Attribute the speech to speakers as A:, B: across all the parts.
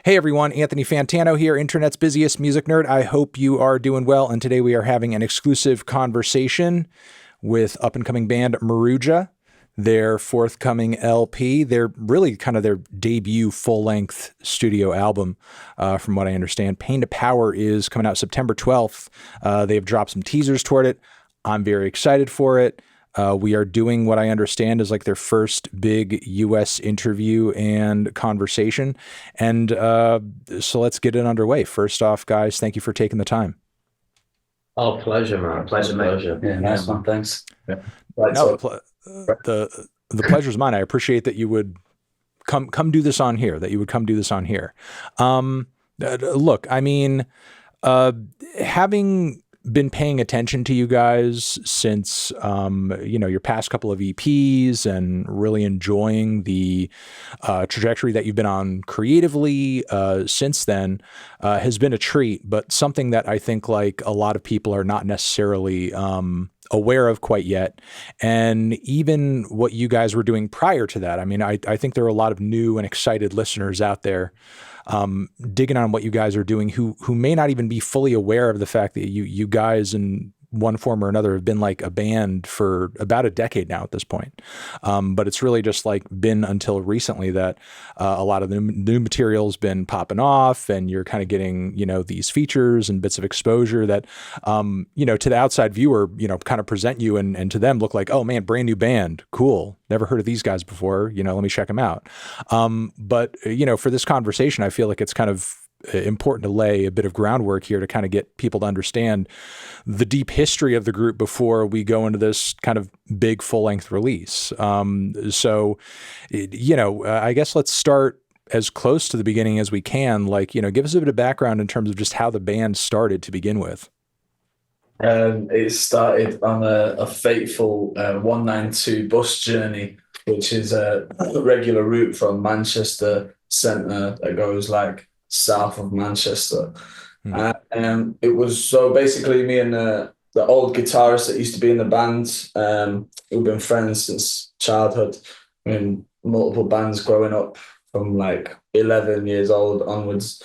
A: Hey everyone, Anthony Fantano here, internet's busiest music nerd. I hope you are doing well, and today we are having an exclusive conversation with up-and-coming band Maruja, their forthcoming LP. They're really kind of their debut full-length studio album, from what I understand. Pain to Power is coming out September 12th. They've dropped some teasers toward it. I'm very excited for it. We are doing what I understand is like their first big U.S. interview and conversation. And so let's get it underway. First off, guys, thank you for taking the time.
B: Oh, pleasure, man. Pleasure.
C: Yeah, nice one. Thanks.
B: Yeah.
A: No, the pleasure's mine. I appreciate that you would come do this on here, Look, I mean, having been paying attention to you guys since, your past couple of EPs and really enjoying the trajectory that you've been on creatively since then has been a treat, but something that I think like a lot of people are not necessarily aware of quite yet. And even what you guys were doing prior to that. I mean, I think there are a lot of new and excited listeners out there digging on what you guys are doing who may not even be fully aware of the fact that you guys in one form or another have been like a band for about a decade now at this point. But it's really just like been until recently that a lot of the new material's been popping off, and you're kind of getting, these features and bits of exposure that, to the outside viewer, kind of present you and to them look like, oh man, brand new band. Cool. Never heard of these guys before. Let me check them out. But for this conversation, I feel like it's kind of important to lay a bit of groundwork here to kind of get people to understand the deep history of the group before we go into this kind of big full-length release. I guess let's start as close to the beginning as we can. Like, give us a bit of background in terms of just how the band started to begin with.
C: It started on a fateful 192 bus journey, which is a regular route from Manchester Centre that goes like south of Manchester. It was so basically me and the old guitarist that used to be in the band. We've been friends since childhood. I mean, multiple bands growing up from like 11 years old onwards.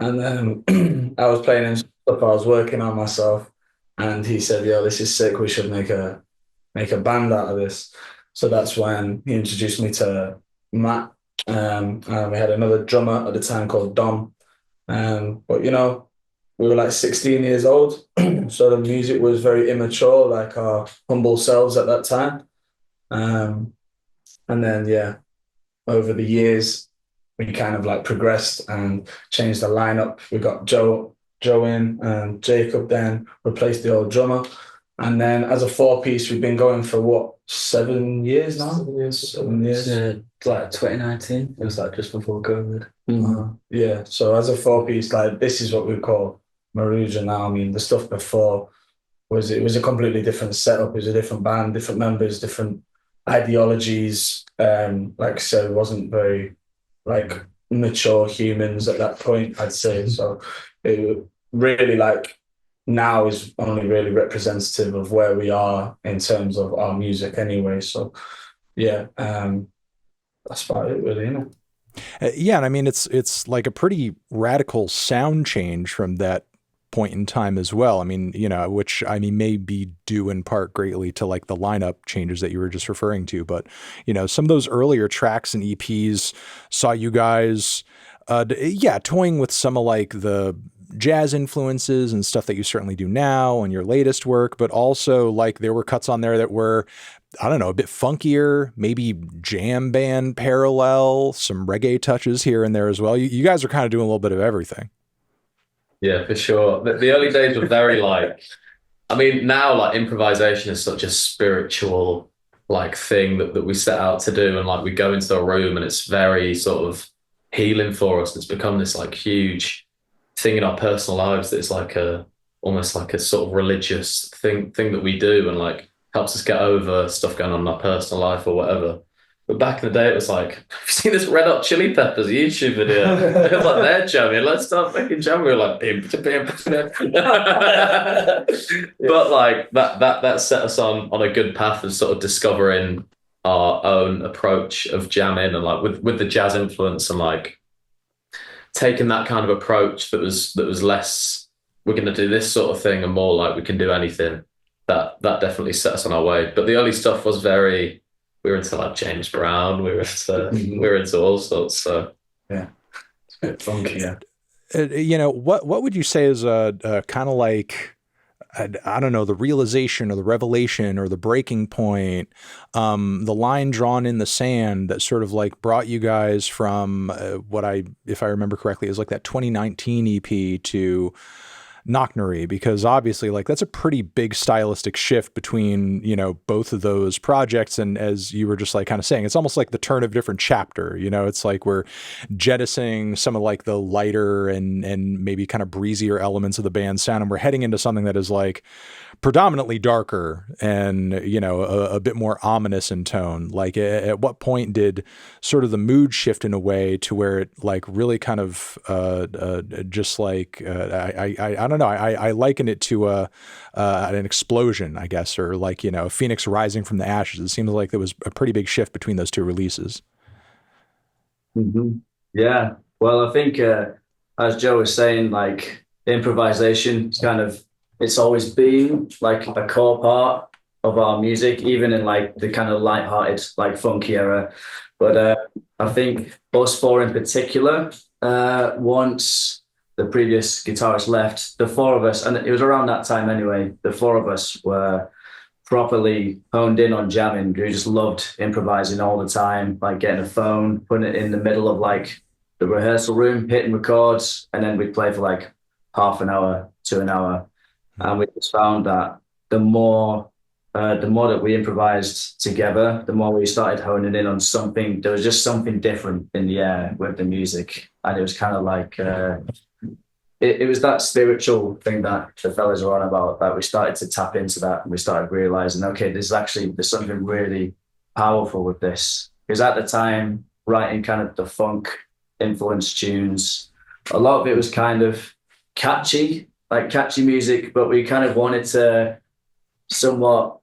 C: And then I was playing in stuff I was working on myself. And he said, "Yo, this is sick. We should make a band out of this." So that's when he introduced me to Matt. And we had another drummer at the time called Dom. But we were like 16 years old, so the music was very immature, like our humble selves at that time. And then over the years we kind of like progressed and changed the lineup. We got Joe in, and Jacob then replaced the old drummer. And then as a four-piece, we've been going for 7 years now? 7 years.
B: Like 2019. It was like just before COVID.
C: So as a four-piece, like this is what we call Maruja now. I mean, the stuff before was a completely different setup. It was a different band, different members, different ideologies. Like I said, it wasn't very like mature humans at that point, I'd say. So it really like now is only really representative of where we are in terms of our music anyway. So that's about it really, and
A: I mean, it's like a pretty radical sound change from that point in time as well. I mean, which may be due in part greatly to like the lineup changes that you were just referring to. But, some of those earlier tracks and EPs saw you guys, toying with some of like the jazz influences and stuff that you certainly do now in your latest work, but also like there were cuts on there that were, I don't know, a bit funkier, maybe jam band parallel, some reggae touches here and there as well. You guys are kind of doing a little bit of everything.
B: Yeah, for sure. The early days were very now like improvisation is such a spiritual like thing that we set out to do, and like we go into a room and it's very sort of healing for us. It's become this like huge thing in our personal lives that is like almost like a sort of religious thing that we do, and like helps us get over stuff going on in our personal life or whatever. But back in the day, it was like, have you seen this Red Hot Chili Peppers YouTube video? It was like, they're jamming, let's start making jamming. We were like, bim. But like that set us on a good path of sort of discovering our own approach of jamming, and like with the jazz influence, and like taking that kind of approach that was less, we're going to do this sort of thing, and more like we can do anything. That definitely set us on our way. But the early stuff was very, we were into like James Brown, we were into all sorts. So
C: yeah, it's a bit funky. Yeah.
A: You know, what would you say is a kind of like, I don't know, the realization or the revelation or the breaking point, the line drawn in the sand that sort of like brought you guys from if I remember correctly, is like that 2019 EP to Knocknery, because obviously like that's a pretty big stylistic shift between, you know, both of those projects. And as you were just like kind of saying, it's almost like the turn of a different chapter, you know, it's like we're jettisoning some of like the lighter and maybe kind of breezier elements of the band's sound, and we're heading into something that is like predominantly darker and, you know, a bit more ominous in tone. Like at what point did sort of the mood shift in a way to where it like really kind of just like I don't know, I liken it to an explosion, I guess, or like, you know, a phoenix rising from the ashes. It seems like there was a pretty big shift between those two releases.
C: Mm-hmm. Yeah, well, I think as Joe was saying, like improvisation is kind of, it's always been like a core part of our music, even in like the kind of light-hearted, like funky era. But I think us four in particular, once the previous guitarist left, the four of us, and it was around that time anyway, the four of us were properly honed in on jamming. We just loved improvising all the time, like getting a phone, putting it in the middle of like the rehearsal room, hitting records, and then we'd play for like half an hour to an hour. And we just found that the more that we improvised together, the more we started honing in on something. There was just something different in the air with the music, and it was kind of like it was that spiritual thing that the fellas were on about, that we started to tap into that, and we started realizing, okay, there's something really powerful with this. Because at the time, writing kind of the funk influenced tunes, a lot of it was kind of catchy music, but we kind of wanted to somewhat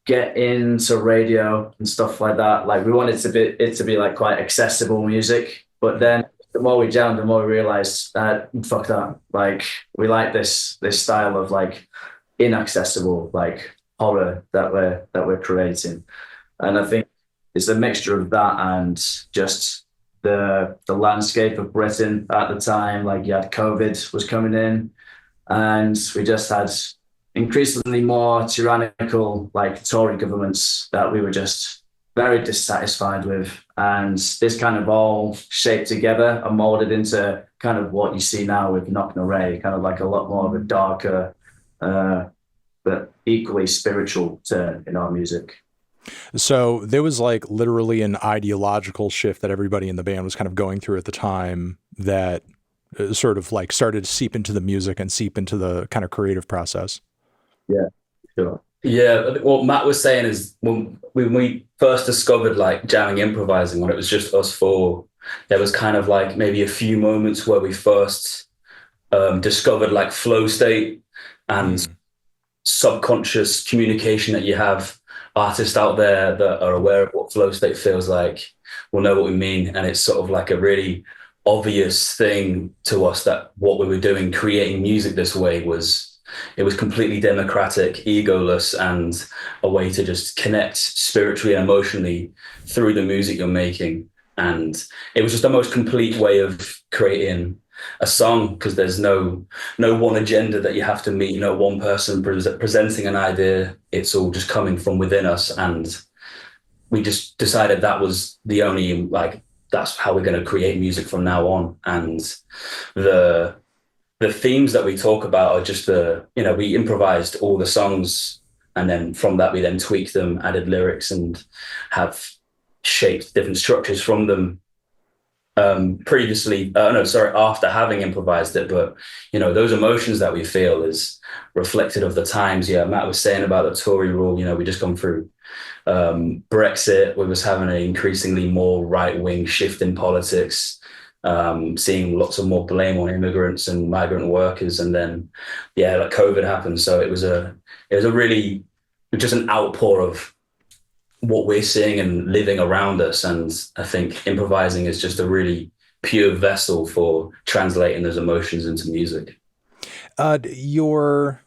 C: get into radio and stuff like that. Like we wanted it to be like quite accessible music, but then the more we jammed, the more we realized fuck that. Like we like this style of like inaccessible, like horror that we're creating. And I think it's a mixture of that and just the landscape of Britain at the time. Like you had COVID was coming in, and we just had increasingly more tyrannical, like Tory governments that we were just very dissatisfied with. And this kind of all shaped together and molded into kind of what you see now with Knocknery, kind of like a lot more of a darker, but equally spiritual turn in our music.
A: So there was like literally an ideological shift that everybody in the band was kind of going through at the time that sort of like started to seep into the music and seep into the kind of creative process.
C: Yeah, sure.
D: Yeah, what Matt was saying is when we first discovered like jamming, improvising, when it was just us four, there was kind of like maybe a few moments where we first discovered like flow state and subconscious communication that you have. Artists out there that are aware of what flow state feels like will know what we mean. And it's sort of like a really obvious thing to us that what we were doing, creating music this way, it was completely democratic, egoless, and a way to just connect spiritually and emotionally through the music you're making. And it was just the most complete way of creating a song, because there's no one agenda that you have to meet, one person presenting an idea. It's all just coming from within us. And we just decided that was the only, like, that's how we're going to create music from now on. And the themes that we talk about are just we improvised all the songs, and then from that we then tweaked them, added lyrics, and have shaped different structures from them after having improvised it. But those emotions that we feel is reflected of the times. Matt was saying about the Tory rule. We just gone through Brexit. We was having an increasingly more right-wing shift in politics, seeing lots of more blame on immigrants and migrant workers, and then like COVID happened. So it was really just an outpour of what we're seeing and living around us. And I think improvising is just a really pure vessel for translating those emotions into music.
A: You're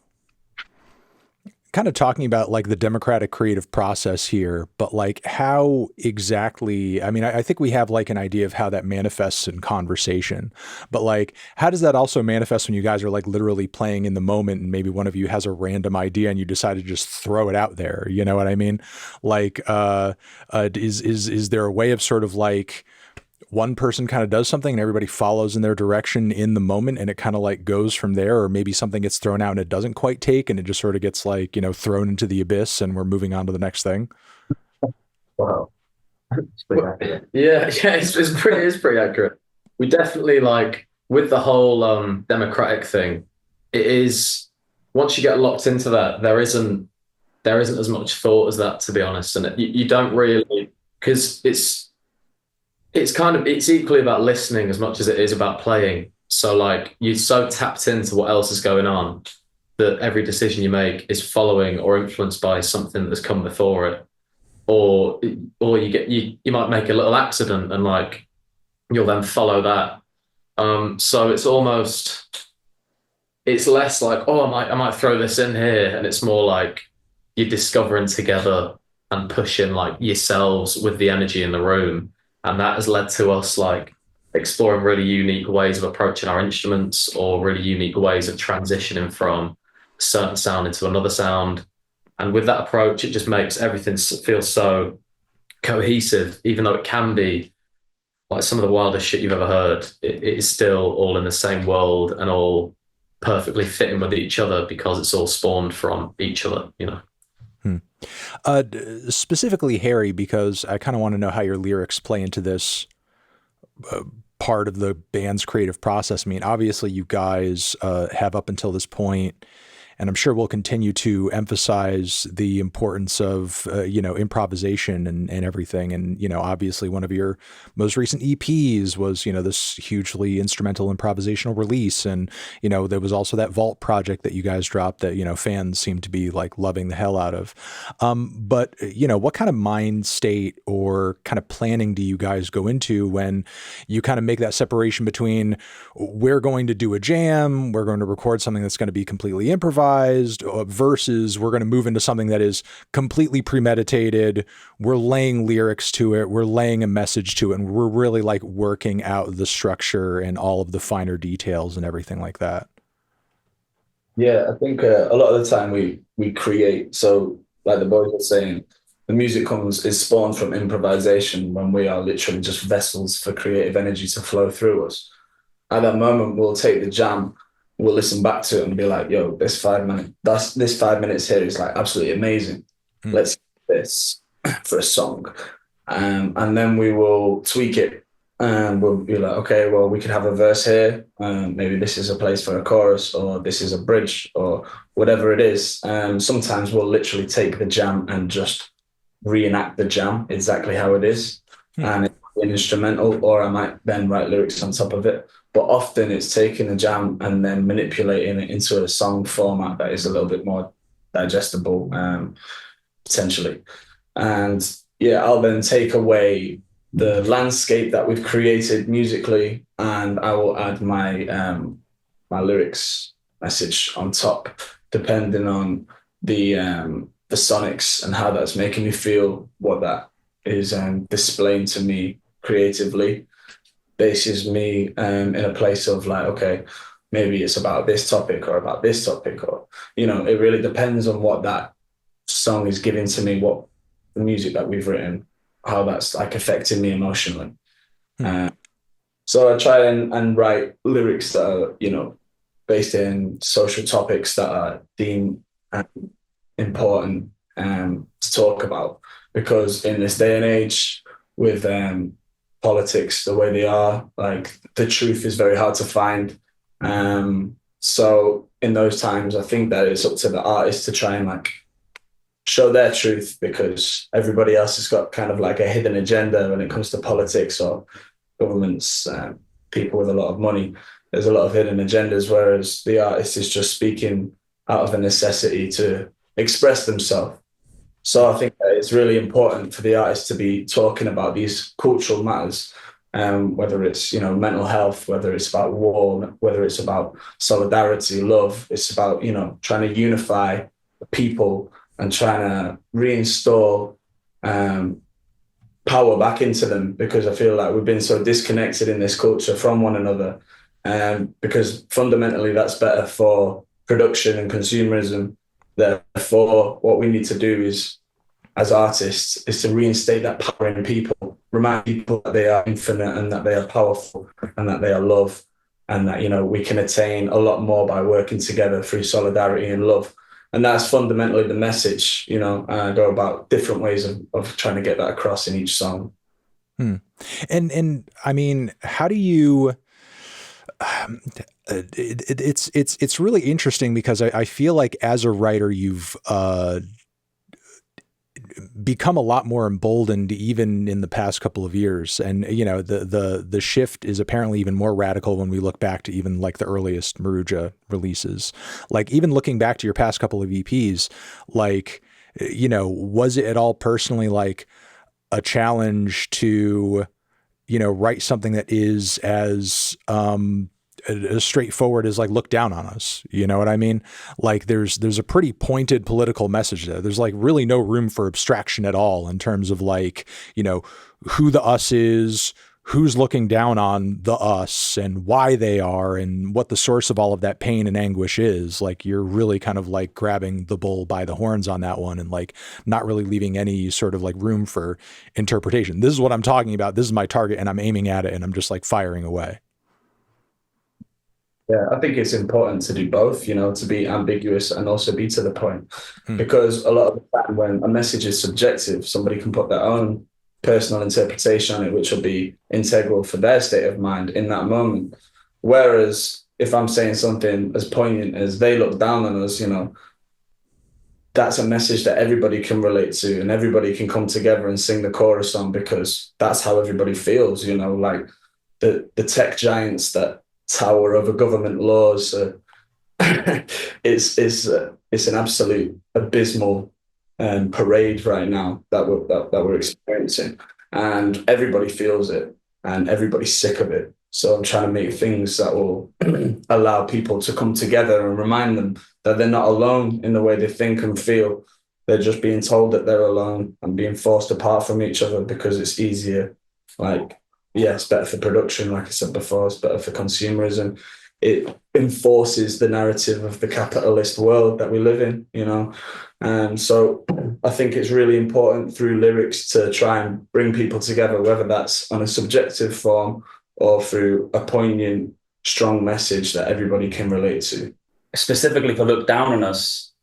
A: kind of talking about like the democratic creative process here, but like how exactly, I mean, I think we have like an idea of how that manifests in conversation, but like, how does that also manifest when you guys are like literally playing in the moment and maybe one of you has a random idea and you decide to just throw it out there? You know what I mean? Like, is there a way of sort of like, one person kind of does something and everybody follows in their direction in the moment and it kind of like goes from there, or maybe something gets thrown out and it doesn't quite take and it just sort of gets like, you know, thrown into the abyss and we're moving on to the next thing?
C: Wow.
B: Yeah, it's pretty accurate. We definitely like with the whole democratic thing, it is once you get locked into that, there isn't as much thought as that, to be honest. And you don't really, because it's equally about listening as much as it is about playing. So like you're so tapped into what else is going on that every decision you make is following or influenced by something that's come before it. Or you might make a little accident and like you'll then follow that. So it's less like, oh, I might throw this in here, and it's more like you're discovering together and pushing like yourselves with the energy in the room. And that has led to us like exploring really unique ways of approaching our instruments or really unique ways of transitioning from a certain sound into another sound. And with that approach, it just makes everything feel so cohesive, even though it can be like some of the wildest shit you've ever heard. It is still all in the same world and all perfectly fitting with each other because it's all spawned from each other, you know.
A: Specifically Harry, because I kind of want to know how your lyrics play into this part of the band's creative process. I mean, obviously you guys have up until this point, and I'm sure we'll continue to emphasize the importance of, you know, improvisation and everything. And, you know, obviously one of your most recent EPs was, you know, this hugely instrumental improvisational release. And, you know, there was also that Vault project that you guys dropped that, you know, fans seem to be like loving the hell out of. But, you know, what kind of mind state or kind of planning do you guys go into when you kind of make that separation between we're going to do a jam, we're going to record something that's going to be completely improvised, versus we're going to move into something that is completely premeditated. We're laying lyrics to it. We're laying a message to it. And we're really like working out the structure and all of the finer details and everything like that.
C: Yeah, I think a lot of the time we create. So like the boys were saying, the music is spawned from improvisation when we are literally just vessels for creative energy to flow through us. At that moment, we'll take the jam, we'll listen back to it and be like, yo, this 5 minutes here is like absolutely amazing. Let's do this for a song. And then we will tweak it and we'll be like, okay, well, we could have a verse here. Maybe this is a place for a chorus, or this is a bridge, or whatever it is. Sometimes we'll literally take the jam and just reenact the jam exactly how it is. And it's an instrumental, or I might then write lyrics on top of it. But often it's taking a jam and then manipulating it into a song format that is a little bit more digestible, potentially. And yeah, I'll then take away the landscape that we've created musically, and I will add my my lyrics message on top, depending on the sonics and how that's making me feel, what that is displaying to me creatively. Bases me in a place of like, okay, maybe it's about this topic or about this topic, or, you know, it really depends on what that song is giving to me, what the music that we've written, how that's like affecting me emotionally. So I try and write lyrics that are, you know, based in social topics that are deemed important to talk about, because in this day and age with politics the way they are, like the truth is very hard to find. So in those times, I think that it's up to the artist to try and like show their truth, because everybody else has got kind of like a hidden agenda when it comes to politics or governments, people with a lot of money. There's a lot of hidden agendas, whereas the artist is just speaking out of a necessity to express themselves. So I think that it's really important for the artist to be talking about these cultural matters whether it's, you know, mental health, whether it's about war, whether it's about solidarity, love. It's about, you know, trying to unify people and trying to reinstall power back into them, because I feel like we've been so disconnected in this culture from one another. Because fundamentally that's better for production and consumerism. Therefore, what we need to do is, as artists, is to reinstate that power in people, remind people that they are infinite and that they are powerful and that they are love, and that, you know, we can attain a lot more by working together through solidarity and love. And that's fundamentally the message, you know. I go about different ways of trying to get that across in each song.
A: And I mean, how do you, it's really interesting because I feel like as a writer, you've become a lot more emboldened even in the past couple of years. And, you know, the shift is apparently even more radical when we look back to even like the earliest Maruja releases. Like even looking back to your past couple of EPs, like, you know, was it at all personally like a challenge to, you know, write something that is as straightforward as like look down on us? You know what I mean? Like there's a pretty pointed political message there. There's like really no room for abstraction at all in terms of like, you know, who the us is, who's looking down on the us and why they are and what the source of all of that pain and anguish is. Like you're really kind of like grabbing the bull by the horns on that one and like not really leaving any sort of like room for interpretation. This is what I'm talking about. This is my target and I'm aiming at it and I'm just like firing away.
C: Yeah, I think it's important to do both, you know, to be ambiguous and also be to the point. Because a lot of the time when a message is subjective, somebody can put their own personal interpretation on it, which will be integral for their state of mind in that moment. Whereas if I'm saying something as poignant as they look down on us, you know, that's a message that everybody can relate to and everybody can come together and sing the chorus on, because that's how everybody feels, you know, like the tech giants that tower over government laws. It's an absolute abysmal parade right now that we're experiencing, and everybody feels it and everybody's sick of it. So I'm trying to make things that will allow people to come together and remind them that they're not alone in the way they think and feel. They're just being told that they're alone and being forced apart from each other because it's easier. Like, yeah, it's better for production, like I said before, it's better for consumerism. It enforces the narrative of the capitalist world that we live in, you know. And so I think it's really important through lyrics to try and bring people together, whether that's on a subjective form or through a poignant, strong message that everybody can relate to.
D: Specifically for Look Down on Us,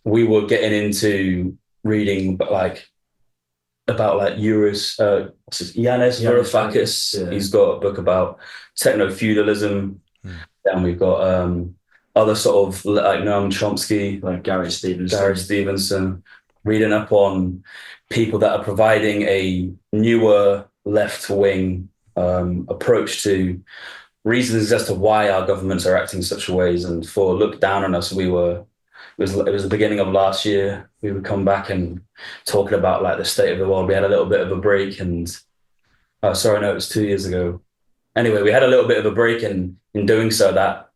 D: we were getting into reading about Yanis Varoufakis.
C: Yeah.
D: He's got a book about techno-feudalism. And we've got other sort of like Noam Chomsky,
C: Like Gary Stevenson,
D: reading up on people that are providing a newer left-wing approach to reasons as to why our governments are acting such ways. And for Look Down on Us, it was the beginning of last year. We would come back and talking about like the state of the world. We had a little bit of a break and it was 2 years ago. Anyway, we had a little bit of a break, and in doing so, that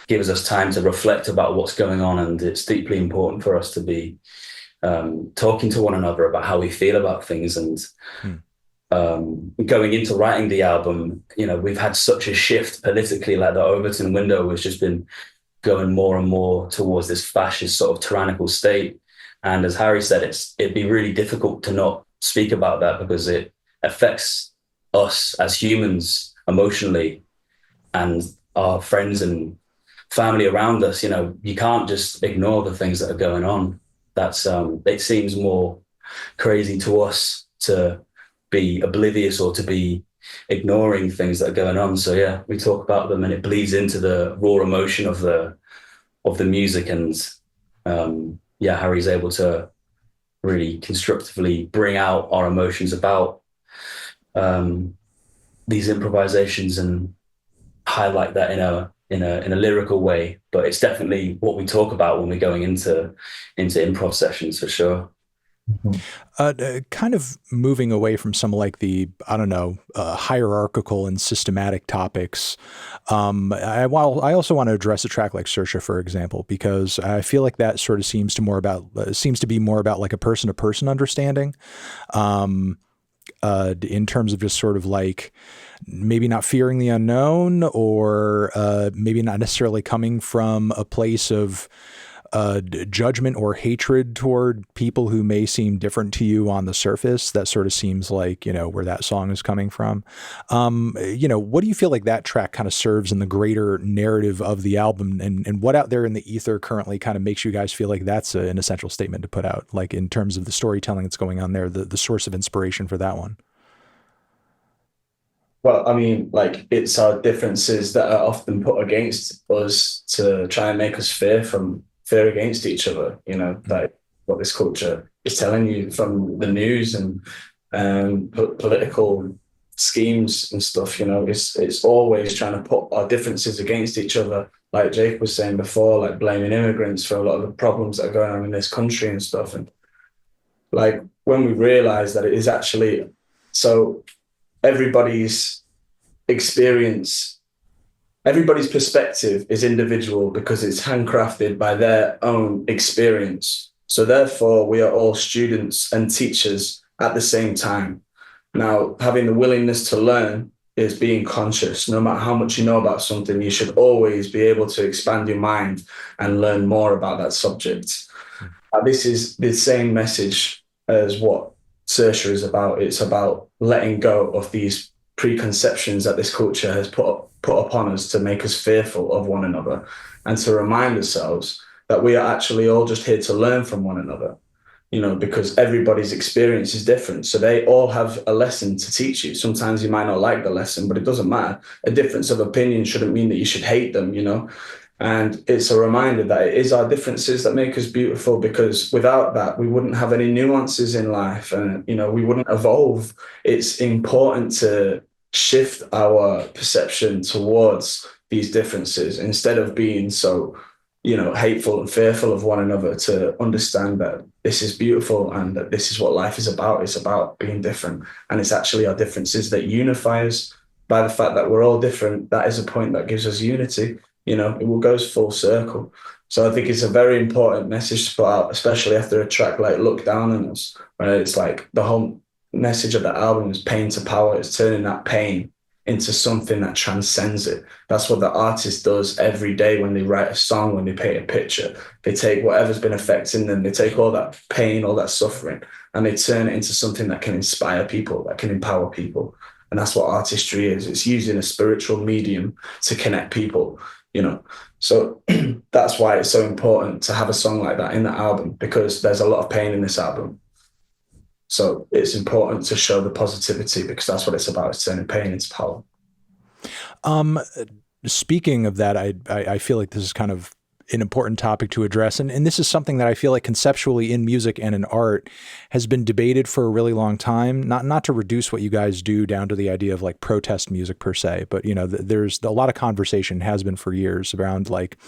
D: gives us time to reflect about what's going on. And it's deeply important for us to be talking to one another about how we feel about things. And going into writing the album, you know, we've had such a shift politically, like the Overton window has just been going more and more towards this fascist sort of tyrannical state. And as Harry said, it'd be really difficult to not speak about that because it affects us as humans emotionally and our friends and family around us. You know, you can't just ignore the things that are going on. That's it seems more crazy to us to be oblivious or to be ignoring things that are going on. So yeah, we talk about them and it bleeds into the raw emotion of the music. And Harry's able to really constructively bring out our emotions about these improvisations and highlight that in a lyrical way. But it's definitely what we talk about when we're going into improv sessions, for sure.
A: Kind of moving away from some like the, I don't know, hierarchical and systematic topics. While I also want to address a track like Sersha, for example, because I feel like that sort of seems to be more about like a person to person understanding. Um, in terms of just sort of like maybe not fearing the unknown, or maybe not necessarily coming from a place of judgment or hatred toward people who may seem different to you on the surface. That sort of seems like, where that song is coming from. What do you feel like that track kind of serves in the greater narrative of the album, and what out there in the ether currently kind of makes you guys feel like that's an essential statement to put out, like in terms of the storytelling that's going on there, the source of inspiration for that one?
C: Well, I mean, like it's our differences that are often put against us to try and make us fear against each other. Like what this culture is telling you from the news and political schemes and stuff. It's always trying to put our differences against each other. Like Jake was saying before, like blaming immigrants for a lot of the problems that are going on in this country and stuff. And like when we realize that it is actually so everybody's experience, everybody's perspective is individual because it's handcrafted by their own experience. So therefore, we are all students and teachers at the same time. Now, having the willingness to learn is being conscious. No matter how much you know about something, you should always be able to expand your mind and learn more about that subject. This is the same message as what Saoirse is about. It's about letting go of these preconceptions that this culture has put upon us to make us fearful of one another, and to remind ourselves that we are actually all just here to learn from one another, because everybody's experience is different. So they all have a lesson to teach you. Sometimes you might not like the lesson, but it doesn't matter. A difference of opinion shouldn't mean that you should hate them, And it's a reminder that it is our differences that make us beautiful, because without that, we wouldn't have any nuances in life, and, we wouldn't evolve. It's important to shift our perception towards these differences instead of being so, hateful and fearful of one another, to understand that this is beautiful and that this is what life is about. It's about being different. And it's actually our differences that unify us. By the fact that we're all different, that is a point that gives us unity. It will goes full circle. So I think it's a very important message to put out, especially after a track like Look Down on Us, where it's like the whole message of the album is pain to power. It's turning that pain into something that transcends it. That's what the artist does every day when they write a song, when they paint a picture. They take whatever's been affecting them, they take all that pain, all that suffering, and they turn it into something that can inspire people, that can empower people. And that's what artistry is. It's using a spiritual medium to connect people. So that's why it's so important to have a song like that in the album, because there's a lot of pain in this album. So it's important to show the positivity, because that's what it's about. It's turning pain into power.
A: Speaking of that, I feel like this is kind of an important topic to address. And this is something that I feel like conceptually in music and in art has been debated for a really long time, not to reduce what you guys do down to the idea of like protest music per se, but there's a lot of conversation has been for years around like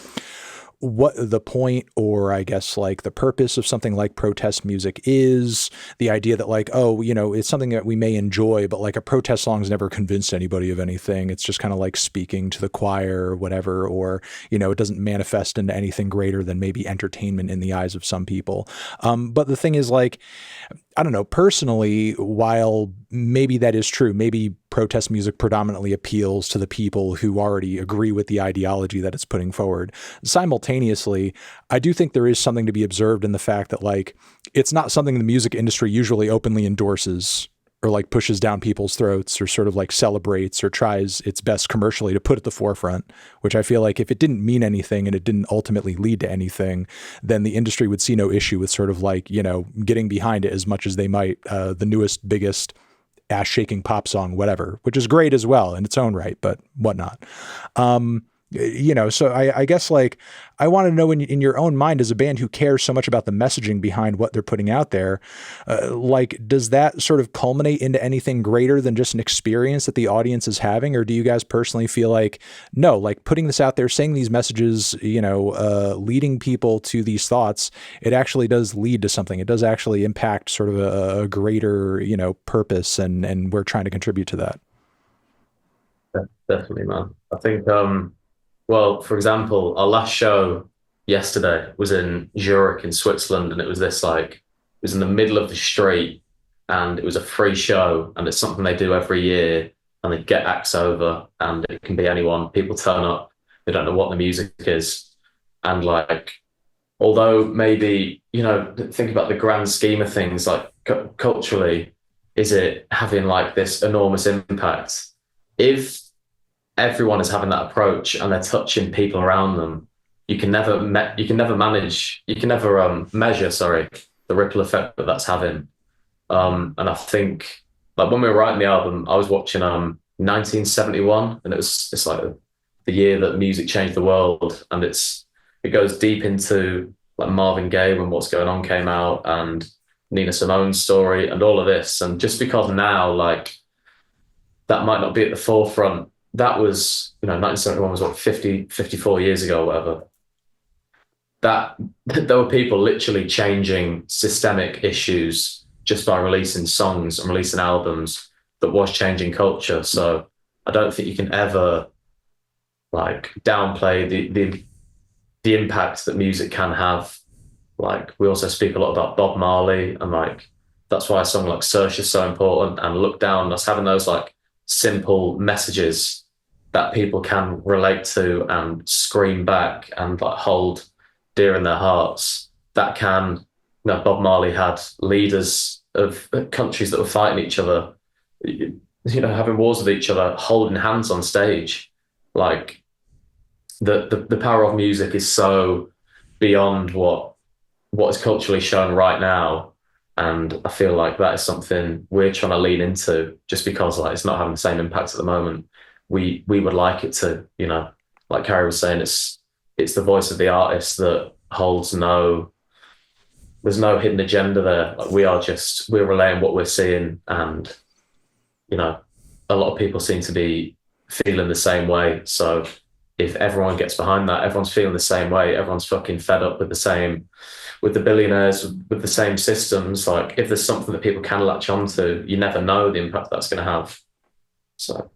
A: what the point, or I guess like the purpose of something like protest music is. The idea that like, it's something that we may enjoy, but like a protest song's never convinced anybody of anything. It's just kind of like speaking to the choir or whatever, or, it doesn't manifest into anything greater than maybe entertainment in the eyes of some people. But the thing is like, I don't know, personally, while maybe that is true, maybe protest music predominantly appeals to the people who already agree with the ideology that it's putting forward. Simultaneously, I do think there is something to be observed in the fact that like, it's not something the music industry usually openly endorses or like pushes down people's throats or sort of like celebrates or tries its best commercially to put at the forefront, which I feel like if it didn't mean anything and it didn't ultimately lead to anything, then the industry would see no issue with sort of like, getting behind it as much as they might, the newest, biggest ass shaking pop song, whatever, which is great as well in its own right, but whatnot. So I guess like I want to know in your own mind as a band who cares so much about the messaging behind what they're putting out there, like does that sort of culminate into anything greater than just an experience that the audience is having? Or do you guys personally feel like, no, like putting this out there, saying these messages, leading people to these thoughts, it actually does lead to something. It does actually impact sort of a greater, purpose, and we're trying to contribute to that.
B: Definitely, man. I think well, for example, our last show yesterday was in Zurich in Switzerland, and it was this like it was in the middle of the street, and it was a free show, and it's something they do every year, and they get acts over, and it can be anyone. People turn up, they don't know what the music is, and like although maybe think about the grand scheme of things, like culturally, is it having like this enormous impact? If everyone is having that approach and they're touching people around them, you can never measure, sorry, the ripple effect that that's having. And I think like when we were writing the album, I was watching 1971, and it's like the year that music changed the world, and it goes deep into like Marvin Gaye when What's Going On came out, and Nina Simone's story and all of this. And just because now like that might not be at the forefront, that was 1971 was what 54 years ago or whatever. That there were people literally changing systemic issues just by releasing songs and releasing albums that was changing culture. So I don't think you can ever like downplay the impact that music can have. Like we also speak a lot about Bob Marley, and like that's why a song like Search is so important, and Look Down, us having those like simple messages that people can relate to and scream back and like hold dear in their hearts. That can, Bob Marley had leaders of countries that were fighting each other, having wars with each other, holding hands on stage. Like the power of music is so beyond what is culturally shown right now. And I feel like that is something we're trying to lean into, just because like it's not having the same impact at the moment. We would like it to, like Carrie was saying, it's the voice of the artist that holds there's no hidden agenda there. Like we're relaying what we're seeing, and a lot of people seem to be feeling the same way. So if everyone gets behind that, everyone's feeling the same way, everyone's fucking fed up with the billionaires, with the same systems. Like if there's something that people can latch onto, you never know the impact that's going to have. So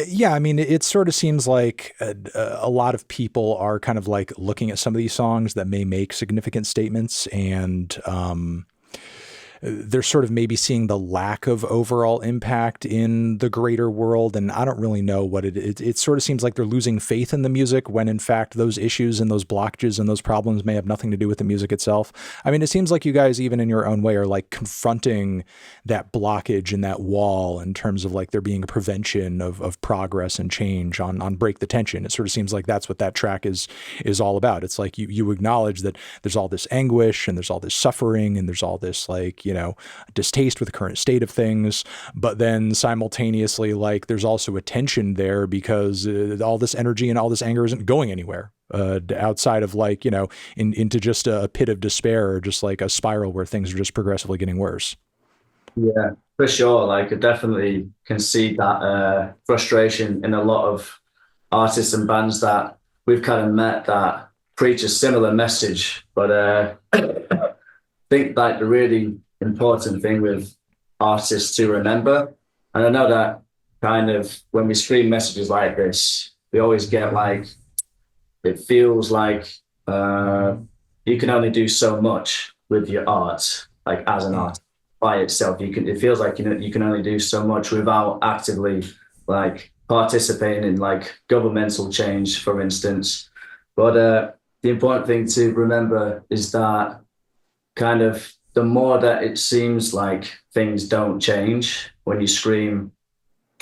A: yeah, I mean, it sort of seems like a lot of people are kind of like looking at some of these songs that may make significant statements, and they're sort of maybe seeing the lack of overall impact in the greater world. And I don't really know what it sort of seems like they're losing faith in the music, when in fact those issues and those blockages and those problems may have nothing to do with the music itself. I mean, it seems like you guys, even in your own way, are like confronting that blockage and that wall in terms of like there being a prevention of progress and change on Break the Tension. It sort of seems like that's what that track is all about. It's like you acknowledge that there's all this anguish and there's all this suffering and there's all this like, distaste with the current state of things, but then simultaneously, like there's also a tension there because all this energy and all this anger isn't going anywhere outside of like, into just a pit of despair, or just like a spiral where things are just progressively getting worse.
D: Yeah, for sure. Like I definitely can see that frustration in a lot of artists and bands that we've kind of met that preach a similar message. But I think like the really important thing with artists to remember, and I know that kind of when we scream messages like this, we always get like, it feels like you can only do so much with your art, like as an art by itself. It feels like you can only do so much without actively like participating in like governmental change, for instance. But the important thing to remember is that kind of the more that it seems like things don't change when you scream,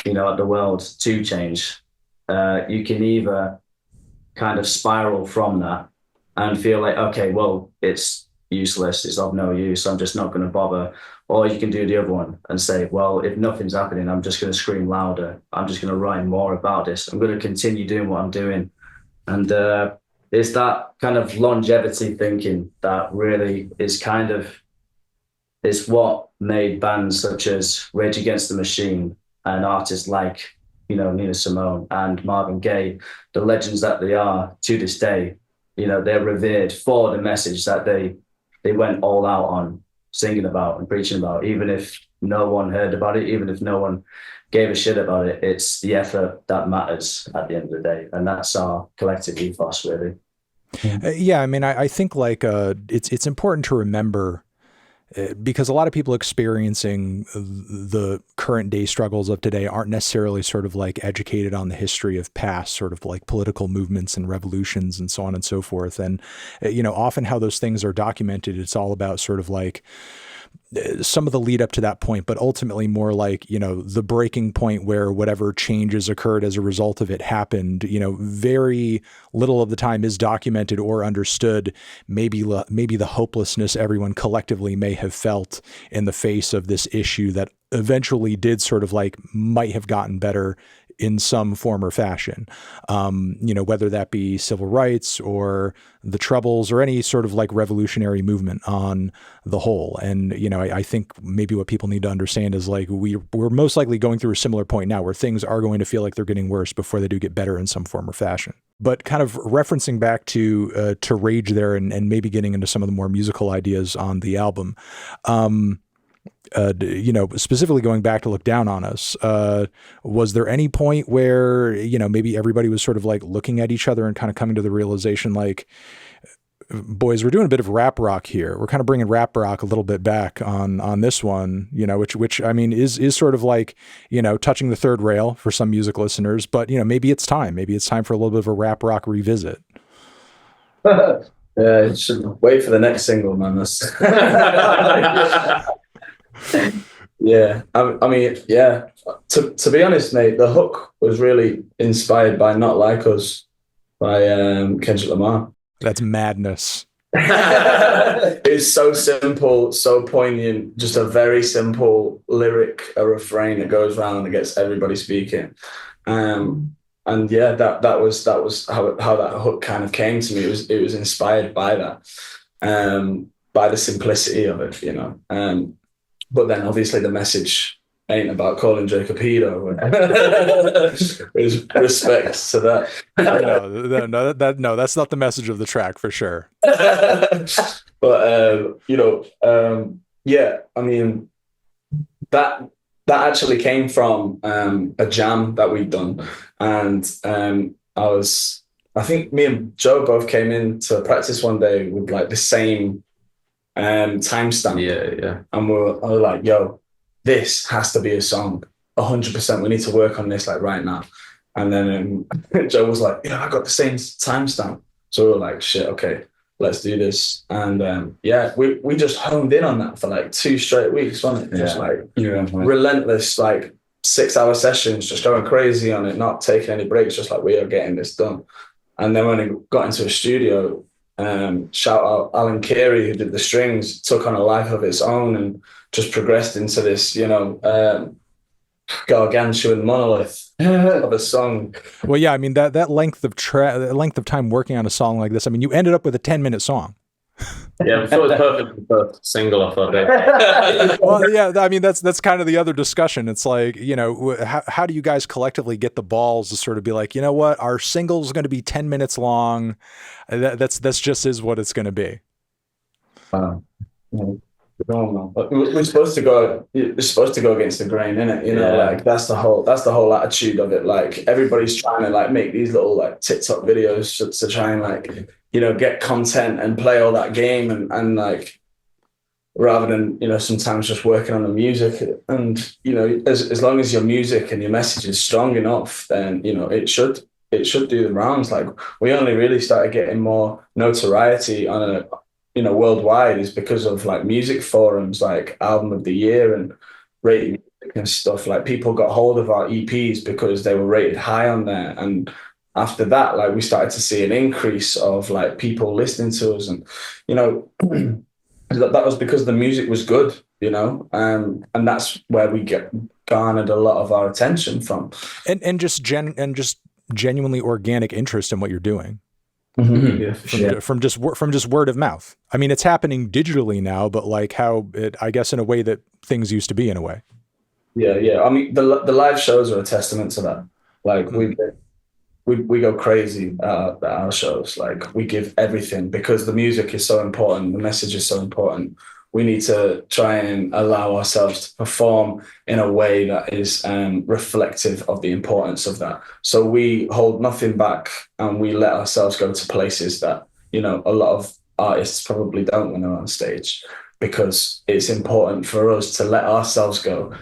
D: at the world to change, you can either kind of spiral from that and feel like, okay, well, it's useless, it's of no use, I'm just not going to bother.
E: Or you can do the other one and say, well, if nothing's happening, I'm just going to scream louder. I'm just going to write more about this. I'm going to continue doing what I'm doing. And it's that kind of longevity thinking that really is kind of, it's what made bands such as Rage Against the Machine and artists like, Nina Simone and Marvin Gaye, the legends that they are to this day. They're revered for the message that they went all out on singing about and preaching about, even if no one heard about it, even if no one gave a shit about it. It's the effort that matters at the end of the day. And that's our collective ethos, really.
A: Yeah, I mean, I think like it's important to remember because a lot of people experiencing the current day struggles of today aren't necessarily sort of like educated on the history of past sort of like political movements and revolutions and so on and so forth. And, often how those things are documented, it's all about sort of like some of the lead up to that point, but ultimately more like, the breaking point where whatever changes occurred as a result of it happened, very little of the time is documented or understood. Maybe the hopelessness everyone collectively may have felt in the face of this issue that eventually did sort of like might have gotten better in some form or fashion, whether that be civil rights or the Troubles or any sort of like revolutionary movement on the whole. And, I think maybe what people need to understand is like we're most likely going through a similar point now where things are going to feel like they're getting worse before they do get better in some form or fashion. But kind of referencing back to Rage there and maybe getting into some of the more musical ideas on the album, specifically going back to Look Down on Us, was there any point where, maybe everybody was sort of like looking at each other and kind of coming to the realization, like, boys, we're doing a bit of rap rock here. We're kind of bringing rap rock a little bit back on this one, which I mean, is sort of like, touching the third rail for some music listeners, but, maybe it's time for a little bit of a rap rock revisit.
C: Yeah, should wait for the next single, man. Yeah, I mean, yeah. To be honest, mate, the hook was really inspired by "Not Like Us" by Kendrick Lamar.
A: That's madness.
C: It's so simple, so poignant. Just a very simple lyric, a refrain that goes around and gets everybody speaking. And yeah, that was how that hook kind of came to me. It was inspired by that, by the simplicity of it, But then obviously the message ain't about calling Drake a pedo. There's respect to that.
A: No, that's not the message of the track for sure.
C: But yeah, I mean that actually came from a jam that we'd done, and I think me and Joe both came in to practice one day with like the same timestamp.
B: Yeah.
C: And I was like, yo, this has to be a song. 100%. We need to work on this like right now. And then Joe was like, yeah, I got the same timestamp. So we were like, shit, okay, let's do this. And yeah, we just honed in on that for like 2 straight weeks, wasn't it?
E: Yeah.
C: Just like relentless, like 6-hour sessions, just going crazy on it, not taking any breaks, just like we are getting this done. And then when it got into a studio, shout out Alan Carey, who did the strings, took on a life of its own and just progressed into this, gargantuan monolith of a song.
A: Well, yeah, I mean that length of time working on a song like this. I mean, you ended up with a 10-minute song.
B: Yeah, I'm sure it's perfect for first single off of it.
A: Well, yeah, I mean that's kind of the other discussion. It's like, how do you guys collectively get the balls to sort of be like, you know what, our single is going to be 10 minutes long. That's just is what it's going to be.
C: We're supposed to go. It's supposed to go against the grain, innit? Like that's the whole attitude of it. Like everybody's trying to like make these little like TikTok videos to try and like get content and play all that game and like rather than sometimes just working on the music. And as long as your music and your message is strong enough, then it should do the rounds. Like we only really started getting more notoriety on a worldwide is because of like music forums like Album of the Year and rating music and stuff. Like people got hold of our EPs because they were rated high on there, and after that, like we started to see an increase of like people listening to us, and that was because the music was good. you know, and that's where we get garnered a lot of our attention from,
A: and just genuinely organic interest in what you're doing.
B: Mhm.
C: Yeah, for sure.
A: From just word of mouth. I mean, it's happening digitally now, but like how it, I guess, in a way that things used to be in a way.
C: Yeah. I mean, the live shows are a testament to that. Like
A: Mm.
C: we go crazy at our shows. Like we give everything because the music is so important, the message is so important. We need to try and allow ourselves to perform in a way that is reflective of the importance of that. So we hold nothing back and we let ourselves go to places that, you know, a lot of artists probably don't when they're on stage, because it's important for us to let ourselves go,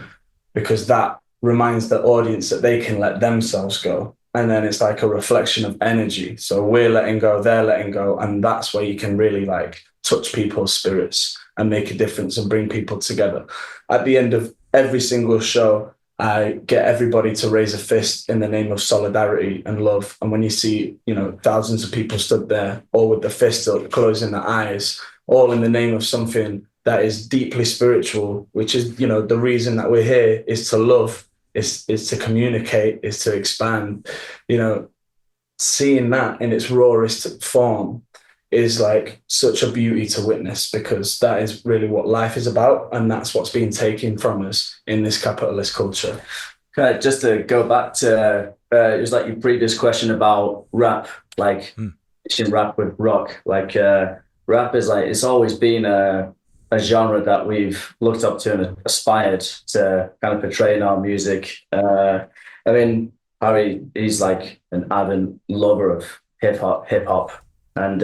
C: because that reminds the audience that they can let themselves go. And then it's like a reflection of energy. So we're letting go, they're letting go. And that's where you can really like touch people's spirits and make a difference and bring people together. At the end of every single show, I get everybody to raise a fist in the name of solidarity and love. And when you see, you know, thousands of people stood there, all with the fist up, closing their eyes, all in the name of something that is deeply spiritual, which is, you know, the reason that we're here is to love, is to communicate, is to expand, you know, seeing that in its rawest form is like such a beauty to witness, because that is really what life is about. And that's what's being taken from us in this capitalist culture.
E: Just to go back to, it was like your previous question about rap, like mixing rap with rock, like rap is like, it's always been a genre that we've looked up to and aspired to kind of portray in our music. I mean, Harry, he's like an avid lover of hip hop. And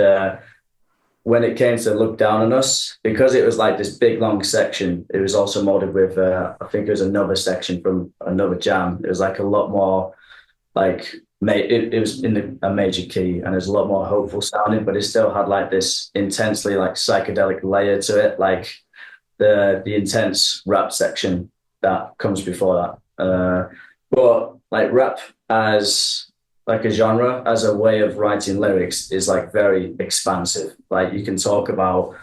E: when it came to Look Down on Us, because it was like this big long section, it was also molded with, I think it was another section from another jam. It was like a lot more like, it was in a major key and there's a lot more hopeful sounding, but it still had like this intensely like psychedelic layer to it, like the intense rap section that comes before that. But like rap as like a genre, as a way of writing lyrics, is like very expansive. Like you can talk about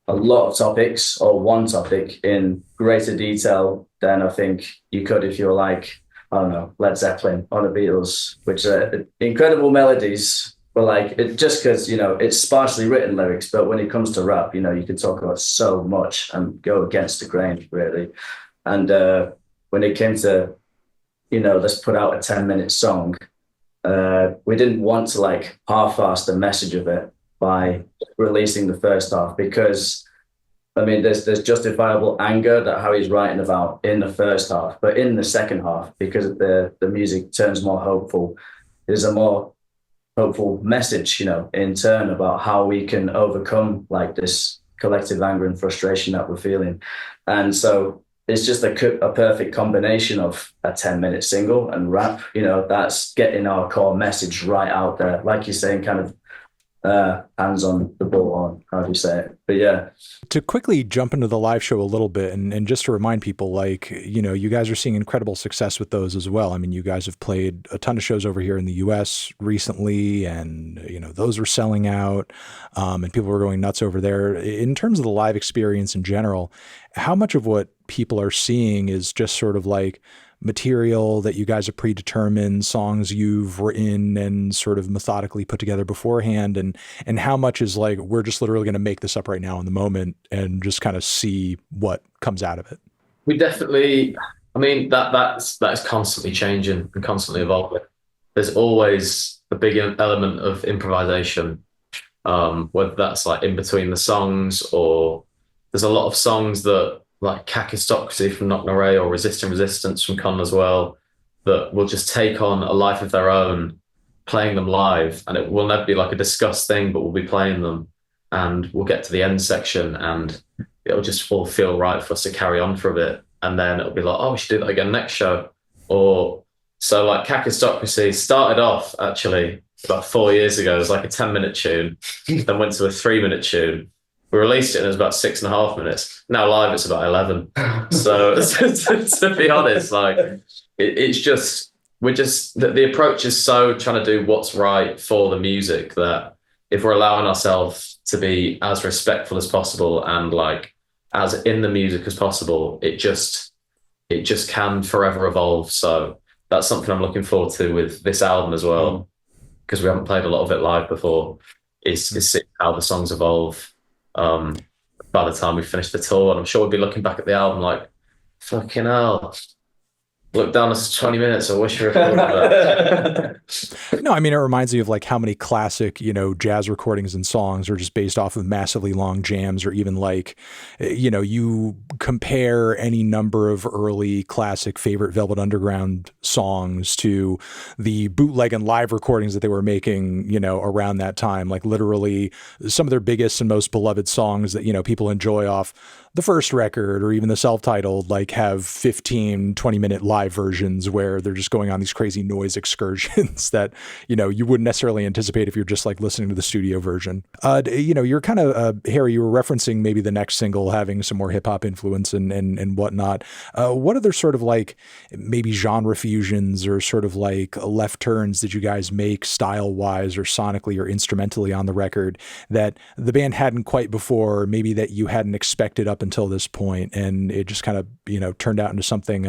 E: a lot of topics or one topic in greater detail than I think you could if you're like, I don't know, Led Zeppelin or the Beatles, which are incredible melodies, but like it just because, you know, it's sparsely written lyrics, but when it comes to rap, you know, you can talk about so much and go against the grain really. And when it came to, you know, let's put out a 10-minute song, we didn't want to like half-ass the message of it by releasing the first half, because I mean, there's justifiable anger that Harry's writing about in the first half, but in the second half, because the music turns more hopeful, there's a more hopeful message, you know, in turn about how we can overcome like this collective anger and frustration that we're feeling. And so it's just a perfect combination of a 10-minute single and rap, you know, that's getting our core message right out there. Like you're saying, kind of hands on the ball on, how do you say it? But yeah.
A: To quickly jump into the live show a little bit, and just to remind people, like, you know, you guys are seeing incredible success with those as well. I mean, you guys have played a ton of shows over here in the US recently, and, you know, those were selling out, and people were going nuts over there. In terms of the live experience in general, how much of what people are seeing is just sort of like material that you guys have predetermined, songs you've written and sort of methodically put together beforehand, and how much is like, we're just literally going to make this up right now in the moment and just kind of see what comes out of it?
B: We definitely, I mean, that's constantly changing and constantly evolving. There's always a big element of improvisation, whether that's like in between the songs, or there's a lot of songs that, like Kakistocracy from Knocknaray or Resisting Resistance from Con as well, that will just take on a life of their own, playing them live. And it will never be like a discussed thing, but we'll be playing them. And we'll get to the end section and it'll just all feel right for us to carry on for a bit. And then it'll be like, oh, we should do that again next show. Or so like Kakistocracy started off actually about 4 years ago as like a 10-minute tune, then went to a 3-minute tune. We released it and it was about 6.5 minutes. Now live it's about 11. So to be honest, like it's just, the approach is so trying to do what's right for the music, that if we're allowing ourselves to be as respectful as possible and like as in the music as possible, it just can forever evolve. So that's something I'm looking forward to with this album as well, because we haven't played a lot of it live before. Is seeing how the songs evolve by the time we finish the tour, and I'm sure we'll be looking back at the album like, fucking hell. Look down, this is 20 minutes. I wish you recorded that.
A: No, I mean, it reminds me of like how many classic, jazz recordings and songs are just based off of massively long jams, or even like, you compare any number of early classic favorite Velvet Underground songs to the bootleg and live recordings that they were making, around that time. Like literally some of their biggest and most beloved songs that, people enjoy off the first record or even the self-titled, like have 15, 20-minute live versions where they're just going on these crazy noise excursions that, you wouldn't necessarily anticipate if you're just like listening to the studio version. You're kind of, Harry, you were referencing maybe the next single having some more hip hop influence and whatnot. What other sort of like maybe genre fusions or sort of like left turns that you guys make style wise or sonically or instrumentally on the record that the band hadn't quite before, maybe that you hadn't expected up until this point, and it just kind of turned out into something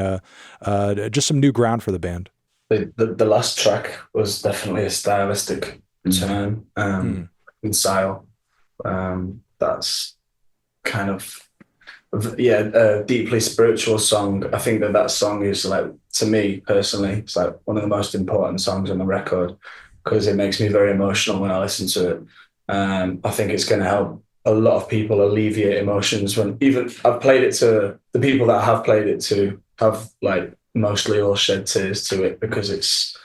A: just some new ground for the band?
C: The last track was definitely a stylistic turn in style. That's kind of a deeply spiritual song. I think that song is, like, to me personally, it's like one of the most important songs on the record because it makes me very emotional when I listen to it. I think it's going to help a lot of people alleviate emotions. When even I've played it to the people that I have played it to have like mostly all shed tears to it because it's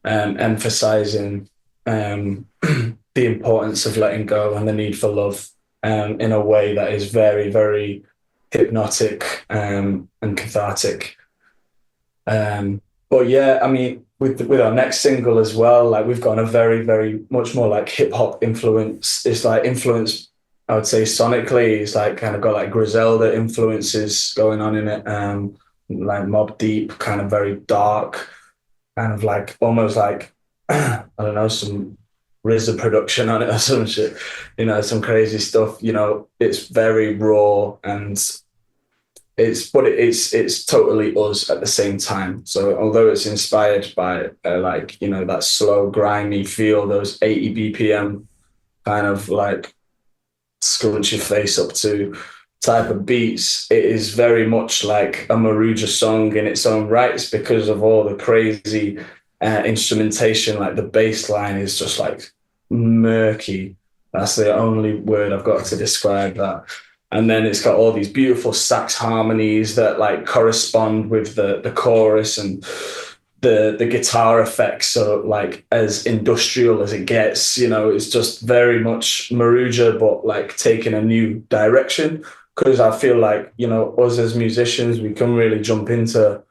C: emphasizing the importance of letting go and the need for love in a way that is very, very hypnotic and cathartic. But yeah, I mean, with our next single as well, like we've got a very, very much more like hip hop influence. It's like influence, I would say sonically, it's like kind of got like Griselda influences going on in it. Like Mobb Deep, kind of very dark, kind of like almost like I don't know, some RZA production on it or some shit, some crazy stuff. It's very raw and it's totally us at the same time. So although it's inspired by that slow, grimy feel, those 80 BPM kind of like scrunch your face up to type of beats, it is very much like a Maruja song in its own rights because of all the crazy instrumentation. Like the bass line is just like murky. That's the only word I've got to describe that. And then it's got all these beautiful sax harmonies that like correspond with the chorus and the guitar effects. So like as industrial as it gets, it's just very much Maruja, but like taking a new direction. Because I feel like, us as musicians, we can really jump into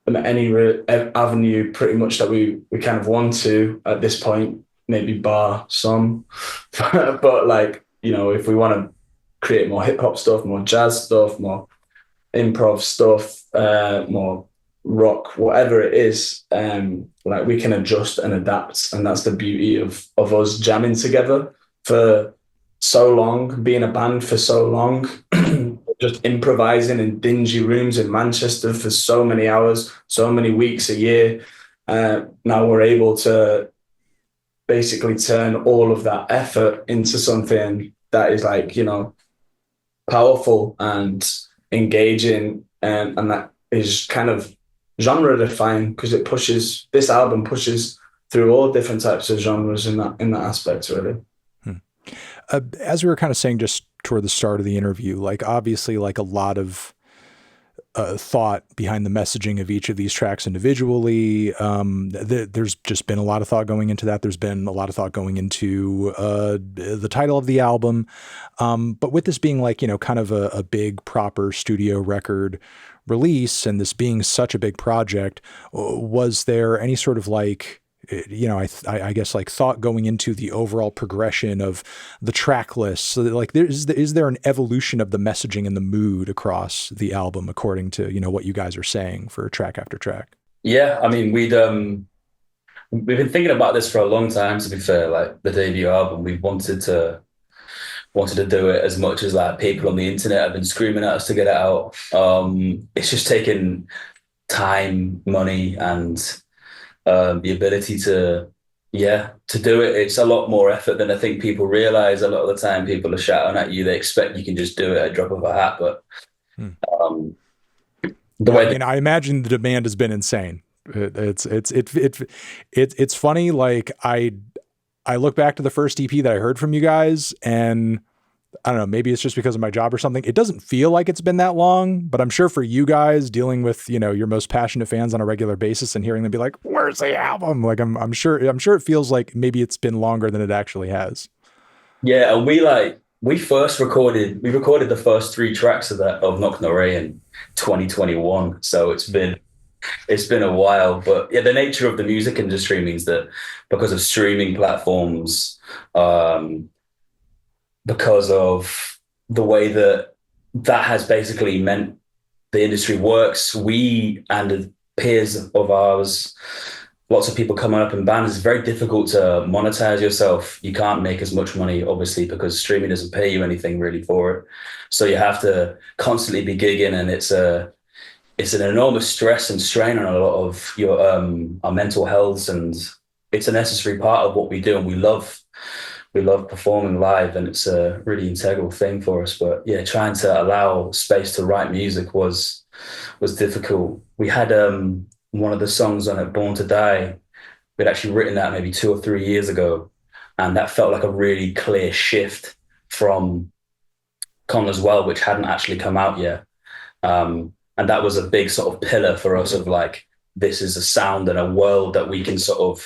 C: any avenue pretty much that we kind of want to at this point, maybe bar some. But like, if we want to create more hip hop stuff, more jazz stuff, more improv stuff, more rock, whatever it is, like we can adjust and adapt. And that's the beauty of us jamming together for so long, being a band for so long, just improvising in dingy rooms in Manchester for so many hours, so many weeks a year. Now we're able to basically turn all of that effort into something that is like, powerful and engaging, and that is kind of genre defined because this album pushes through all different types of genres in that aspect, really.
A: As we were kind of saying just toward the start of the interview, like obviously like a lot of thought behind the messaging of each of these tracks individually. There's just been a lot of thought going into that. There's been a lot of thought going into the title of the album. But with this being like, kind of a big proper studio record release and this being such a big project, was there any sort of like, I guess like thought going into the overall progression of the track list? So that, like, is there an evolution of the messaging and the mood across the album according to, what you guys are saying for track after track?
D: Yeah, I mean, we've been thinking about this for a long time, to be fair. Like the debut album, we wanted to wanted to do it as much as like people on the internet have been screaming at us to get it out. It's just taken time, money, and the ability to do it. It's a lot more effort than I think people realize. A lot of the time people are shouting at you, they expect you can just do it at a drop of a hat, but um the
A: I
D: way
A: mean, I imagine the demand has been insane. It's funny. Like I look back to the first EP that I heard from you guys, and I don't know, maybe it's just because of my job or something. It doesn't feel like it's been that long, but I'm sure for you guys dealing with, your most passionate fans on a regular basis and hearing them be like, "Where's the album?" Like I'm sure it feels like maybe it's been longer than it actually has.
D: yeah, and we recorded the first three tracks of Knock No Ray in 2021. So it's been a while, but yeah, the nature of the music industry means that because of streaming platforms, because of the way that has basically meant the industry works, we and peers of ours, lots of people coming up in bands, it's very difficult to monetize yourself. You can't make as much money, obviously, because streaming doesn't pay you anything really for it. So you have to constantly be gigging, and it's an enormous stress and strain on a lot of our mental health, and it's a necessary part of what we do, and we love performing live, and it's a really integral thing for us. But yeah, trying to allow space to write music was difficult. We had one of the songs on it, Born to Die, we'd actually written that maybe 2 or 3 years ago, and that felt like a really clear shift from Con as Well, which hadn't actually come out yet. And that was a big sort of pillar for us of like, this is a sound and a world that we can sort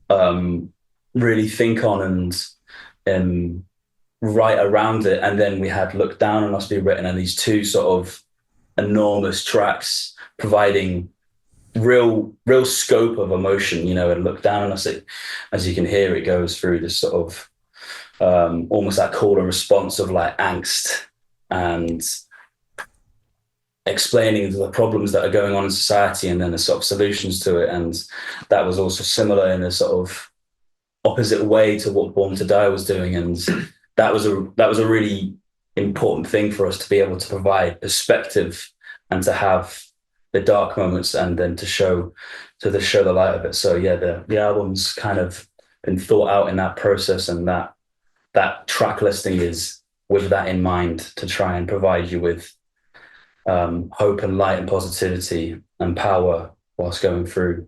D: of really think on and write around it. And then we had Look Down on Us be written, and these two sort of enormous tracks providing real scope of emotion, and Look Down on Us, as you can hear, it goes through this sort of almost that call and response of like angst and explaining the problems that are going on in society and then the sort of solutions to it. And that was also similar in a sort of opposite way to what Born to Die was doing. And that was a really important thing for us to be able to provide perspective and to have the dark moments and then to show the light of it. So yeah, the album's kind of been thought out in that process, and that track listing is with that in mind, to try and provide you with hope and light and positivity and power whilst going through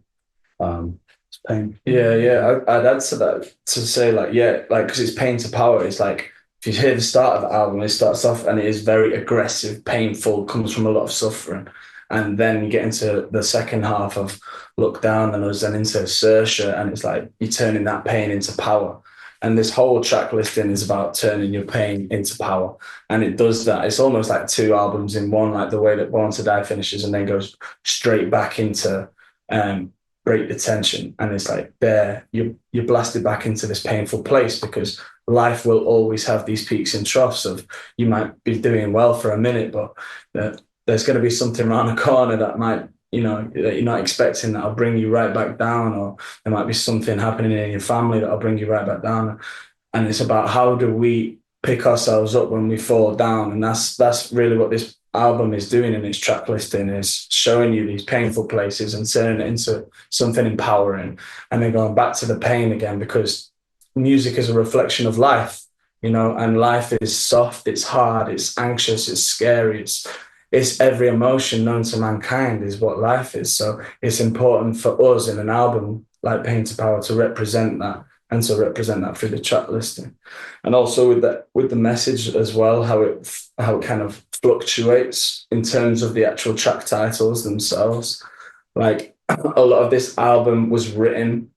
D: pain.
C: Yeah. I'd add to that to say like, yeah, like, because it's pain to power. It's like, if you hear the start of the album, it starts off and it is very aggressive, painful, comes from a lot of suffering. And then you get into the second half of Look Down and us, then into Sersha, and it's like you're turning that pain into power. And this whole track listing is about turning your pain into power. And it does that. It's almost like two albums in one, like the way that Born to Die finishes and then goes straight back into Break the Tension. And it's like there, you're blasted back into this painful place, because life will always have these peaks and troughs of, you might be doing well for a minute, but there's going to be something around the corner that might, that you're not expecting, that'll bring you right back down, or there might be something happening in your family that'll bring you right back down. And it's about how do we pick ourselves up when we fall down. And that's really what this album is doing in its track listing, is showing you these painful places and turning it into something empowering, and then going back to the pain again, because music is a reflection of life, and life is soft, it's hard, it's anxious, it's scary, it's every emotion known to mankind is what life is. So it's important for us in an album like Pain to Power to represent that, and to represent that through the track listing. And also with the message as well, how it kind of fluctuates in terms of the actual track titles themselves. Like, a lot of this album was written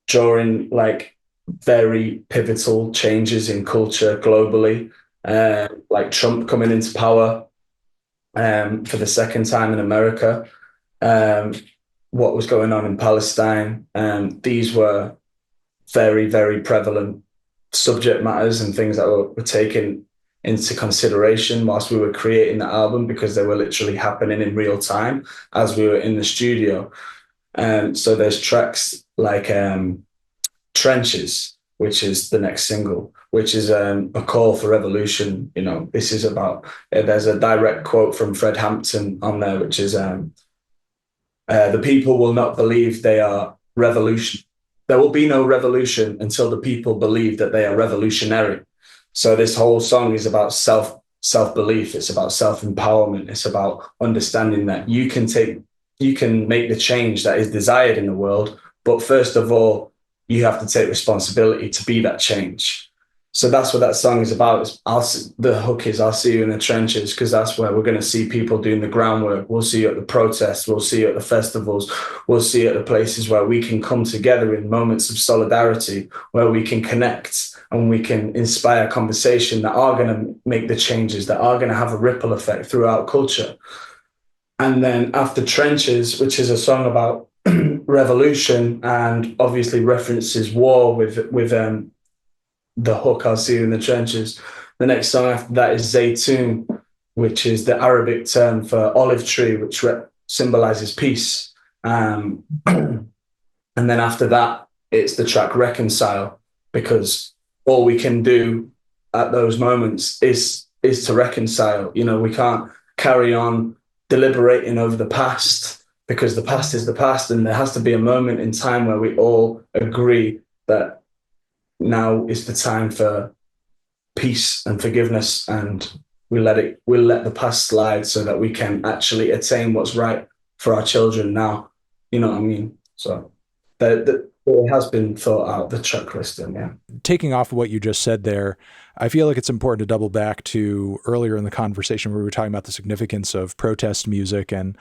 C: during like very pivotal changes in culture globally, like Trump coming into power for the second time in America, what was going on in Palestine. These were very, very prevalent subject matters and things that were taken into consideration whilst we were creating the album, because they were literally happening in real time as we were in the studio. So there's tracks like Trenches, which is the next single, which is a call for revolution. You know, this is about, there's a direct quote from Fred Hampton on there, which is, the people will not believe they are revolution. There will be no revolution until the people believe that they are revolutionary. So this whole song is about self-belief. It's about self-empowerment. It's about understanding that you can make the change that is desired in the world. But first of all, you have to take responsibility to be that change. So that's what that song is about. The hook is, I'll see you in the trenches, because that's where we're going to see people doing the groundwork. We'll see you at the protests. We'll see you at the festivals. We'll see you at the places where we can come together in moments of solidarity, where we can connect and we can inspire conversation that are going to make the changes, that are going to have a ripple effect throughout culture. And then after Trenches, which is a song about revolution and obviously references war with the hook, I'll see you in the trenches. The next song after that is Zaytun, which is the Arabic term for olive tree, which symbolizes peace. And then after that, it's the track Reconcile, because all we can do at those moments is to reconcile. You know, we can't carry on deliberating over the past, because the past is the past, and there has to be a moment in time where we all agree that now is the time for peace and forgiveness, and we'll let the past slide so that we can actually attain what's right for our children now. You know what I mean? So it has been thought out, the track listing, yeah.
A: Taking off of what you just said there, I feel like it's important to double back to earlier in the conversation where we were talking about the significance of protest music and,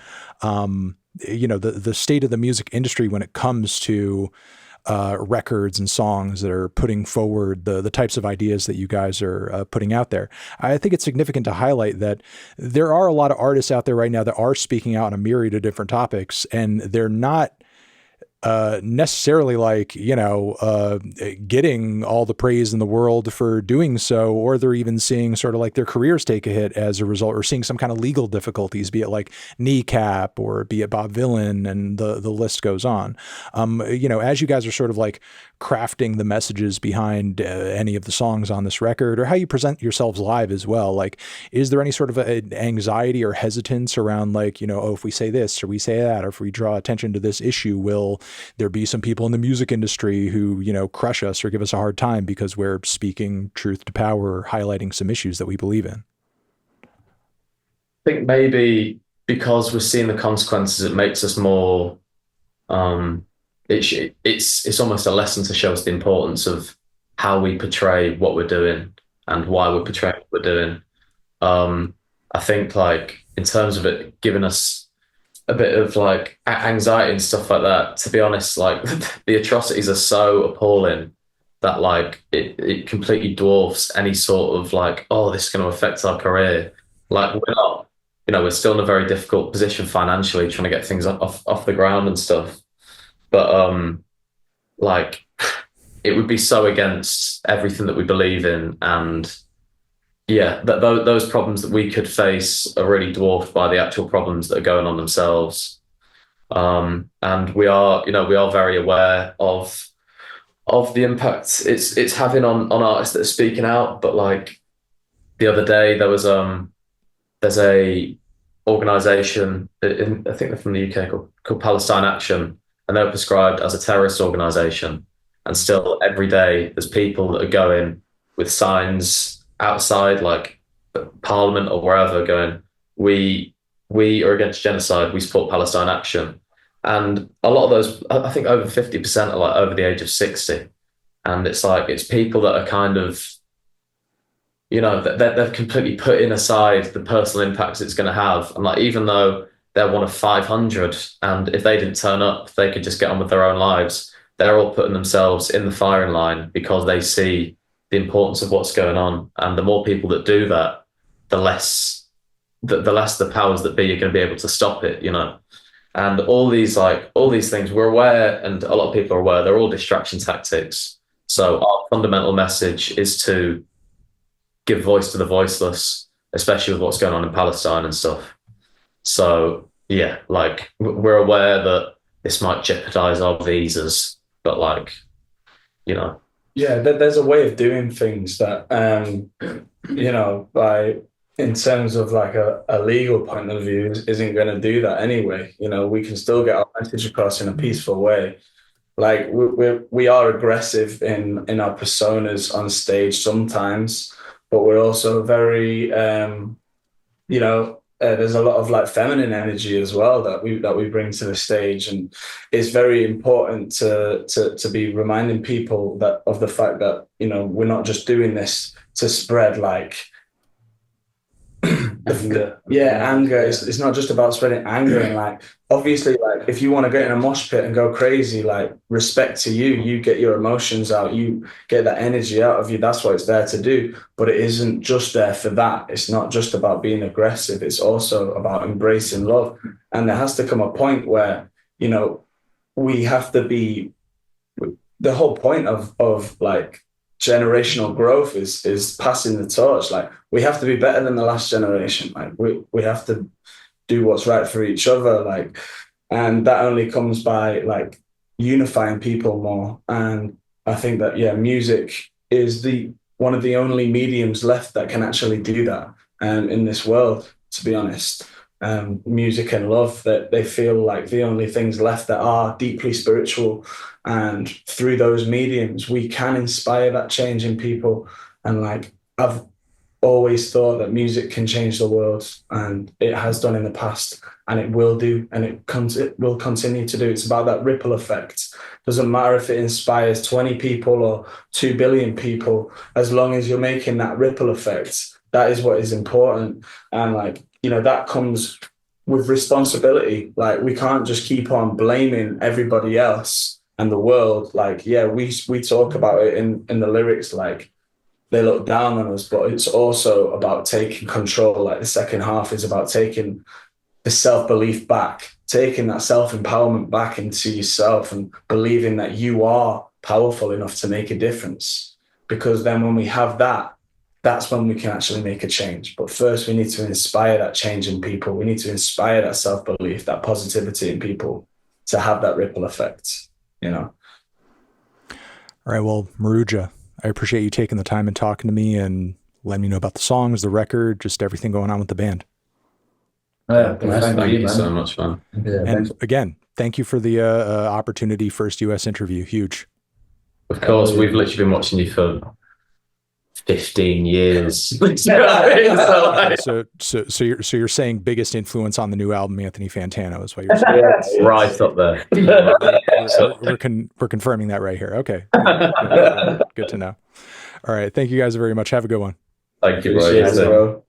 A: you know, the state of the music industry when it comes to records and songs that are putting forward the types of ideas that you guys are putting out there. I think it's significant to highlight that there are a lot of artists out there right now that are speaking out on a myriad of different topics, and they're not necessarily like, you know, getting all the praise in the world for doing so, or they're even seeing sort of like their careers take a hit as a result, or seeing some kind of legal difficulties, be it like Kneecap or be it Bob Villain, and the list goes on. You know, as you guys are sort of like crafting the messages behind any of the songs on this record, or how you present yourselves live as well, like, is there any sort of anxiety or hesitance around like, you know, oh, if we say this or we say that, or if we draw attention to this issue, will there be some people in the music industry who, you know, crush us or give us a hard time because we're speaking truth to power or highlighting some issues that we believe in?
B: I think maybe because we're seeing the consequences, it makes us more, it's almost a lesson to show us the importance of how we portray what we're doing and why we're portraying what we're doing. I think like in terms of it giving us a bit of like anxiety and stuff like that, to be honest, like the atrocities are so appalling that like it completely dwarfs any sort of like, oh, this is going to affect our career. Like we're not, you know, we're still in a very difficult position financially, trying to get things off the ground and stuff. But like it would be so against everything that we believe in, and yeah, those problems that we could face are really dwarfed by the actual problems that are going on themselves. And we are, you know, we are very aware of the impact it's having on artists that are speaking out. But like the other day, there's a organization I think they're from the UK called Palestine Action, and they're prescribed as a terrorist organization. And still every day there's people that are going with signs outside like Parliament or wherever going, we are against genocide, we support Palestine Action. And a lot of those, I think over 50% are like over the age of 60. And it's like, it's people that are kind of, you know, they're completely putting aside the personal impacts it's going to have. And like, even though they're one of 500, and if they didn't turn up, they could just get on with their own lives, they're all putting themselves in the firing line because they see the importance of what's going on. And the more people that do that, the less the powers that be are going to be able to stop it, you know. And all these things, we're aware, and a lot of people are aware, they're all distraction tactics. So our fundamental message is to give voice to the voiceless, especially with what's going on in Palestine and stuff. So yeah, like we're aware that this might jeopardize our visas, but like, you know,
C: Yeah, there's a way of doing things that, in terms of like a legal point of view, isn't going to do that anyway. We can still get our message across in a peaceful way. Like we are aggressive in our personas on stage sometimes, but we're also very, there's a lot of like feminine energy as well that we bring to the stage, and it's very important to be reminding people that of the fact that we're not just doing this to spread like
D: Anger.
C: anger. It's not just about spreading anger, and like obviously like if you want to get in a mosh pit and go crazy, like respect to you, you get your emotions out, you get that energy out of you. That's what it's there to do, but it isn't just there for that. It's not just about being aggressive, it's also about embracing love. And there has to come a point where we have to be, the whole point of like generational growth is passing the torch. Like we have to be better than the last generation. Like we have to do what's right for each other. Like, and that only comes by like unifying people more. And I think that music is the one of the only mediums left that can actually do that. In this world, to be honest, music and love, that they feel like the only things left that are deeply spiritual. And through those mediums, we can inspire that change in people. And like I've always thought that music can change the world, and it has done in the past, and it will do, and it will continue to do. It's about that ripple effect. Doesn't matter if it inspires 20 people or 2 billion people, as long as you're making that ripple effect, that is what is important. And like, that comes with responsibility. Like we can't just keep on blaming everybody else and the world. Like, we talk about it in the lyrics, like they look down on us, but it's also about taking control. Like the second half is about taking the self-belief back, taking that self-empowerment back into yourself and believing that you are powerful enough to make a difference. Because then when we have that, that's when we can actually make a change. But first we need to inspire that change in people. We need to inspire that self-belief, that positivity in people to have that ripple effect,
A: All right. Well, Maruja, I appreciate you taking the time and talking to me and letting me know about the songs, the record, just everything going on with the band.
B: Thank you so much, man.
E: Yeah,
A: And again, thank you for the opportunity. First US interview. Huge.
B: Of course, we've literally been watching you for 15 years.
A: So you're saying biggest influence on the new album, Anthony Fantano, is what you're saying.
B: Right up there.
A: We're confirming that right here. Okay. Good to know. All right. Thank you guys very much. Have a good one.
B: Thank you,
C: bro.